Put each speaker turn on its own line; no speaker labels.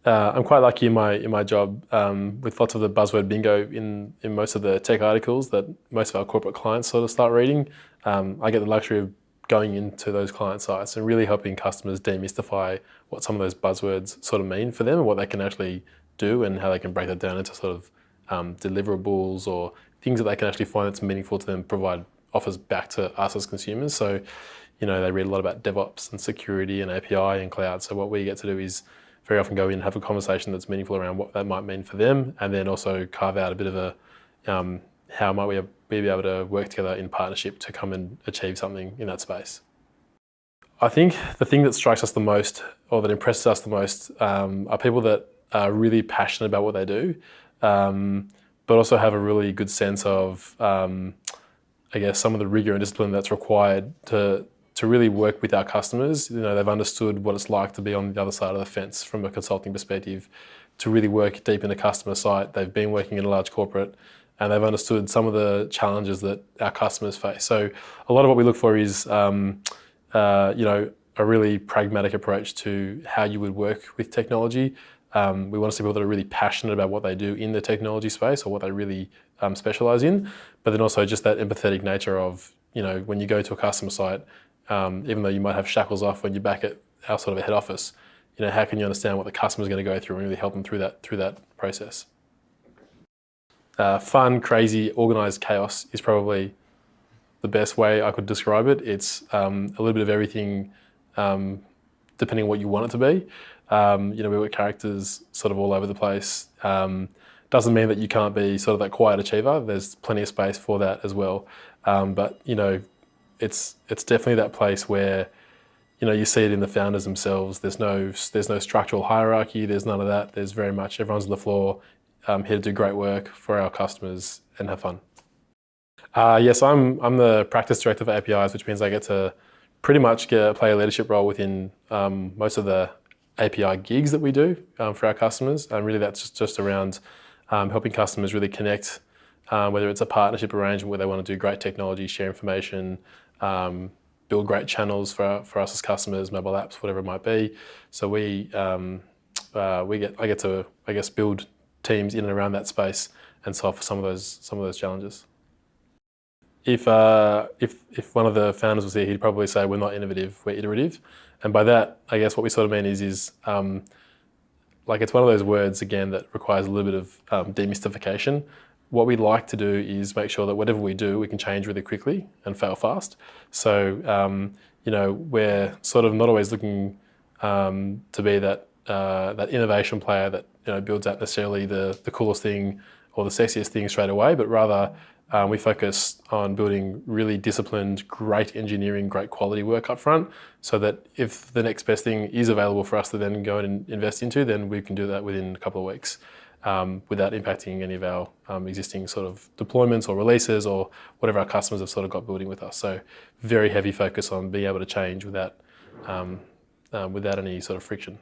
I'm quite lucky in my job with lots of the buzzword bingo in most of the tech articles that most of our corporate clients sort of start reading. I get the luxury of going into those client sites and really helping customers demystify what some of those buzzwords sort of mean for them and what they can actually do and how they can break that down into sort of deliverables or things that they can actually find that's meaningful to them, provide offers back to us as consumers. So, they read a lot about DevOps and security and API and cloud. So what we get to do is very often go in and have a conversation that's meaningful around what that might mean for them, and then also carve out a bit of a how might we be able to work together in partnership to come and achieve something in that space. I think the thing that strikes us the most or that impresses us the most are people that are really passionate about what they do, but also have a really good sense of, I guess, some of the rigor and discipline that's required to really work with our customers. They've understood what it's like to be on the other side of the fence from a consulting perspective, to really work deep in the customer site. They've been working in a large corporate and they've understood some of the challenges that our customers face. So a lot of what we look for is, a really pragmatic approach to how you would work with technology. We want to see people that are really passionate about what they do in the technology space or what they really specialize in, but then also just that empathetic nature of, when you go to a customer site, even though you might have shackles off when you're back at our sort of a head office, how can you understand what the customer's going to go through and really help them through that process? Fun, crazy, organised chaos is probably the best way I could describe it. It's a little bit of everything, depending on what you want it to be. We've got characters sort of all over the place. Doesn't mean that you can't be sort of that quiet achiever. There's plenty of space for that as well. But it's definitely that place where you see it in the founders themselves. There's no structural hierarchy. There's none of that. There's very much everyone's on the floor, here to do great work for our customers and have fun. Yes, I'm the practice director for APIs, which means I get to pretty much play a leadership role within most of the API gigs that we do for our customers. And really that's just around helping customers really connect, whether it's a partnership arrangement where they want to do great technology, share information, build great channels for us as customers, mobile apps, whatever it might be. So I get to, I guess, build teams in and around that space and solve for some of those challenges. If one of the founders was here, he'd probably say we're not innovative, we're iterative. And by that, I guess what we sort of mean is like it's one of those words, again, that requires a little bit of demystification. What we like to do is make sure that whatever we do, we can change really quickly and fail fast. So, we're sort of not always looking to be that innovation player that builds out necessarily the coolest thing or the sexiest thing straight away, but rather we focus on building really disciplined, great engineering, great quality work up front, so that if the next best thing is available for us to then go and invest into, then we can do that within a couple of weeks without impacting any of our existing sort of deployments or releases or whatever our customers have sort of got building with us. So very heavy focus on being able to change without any sort of friction.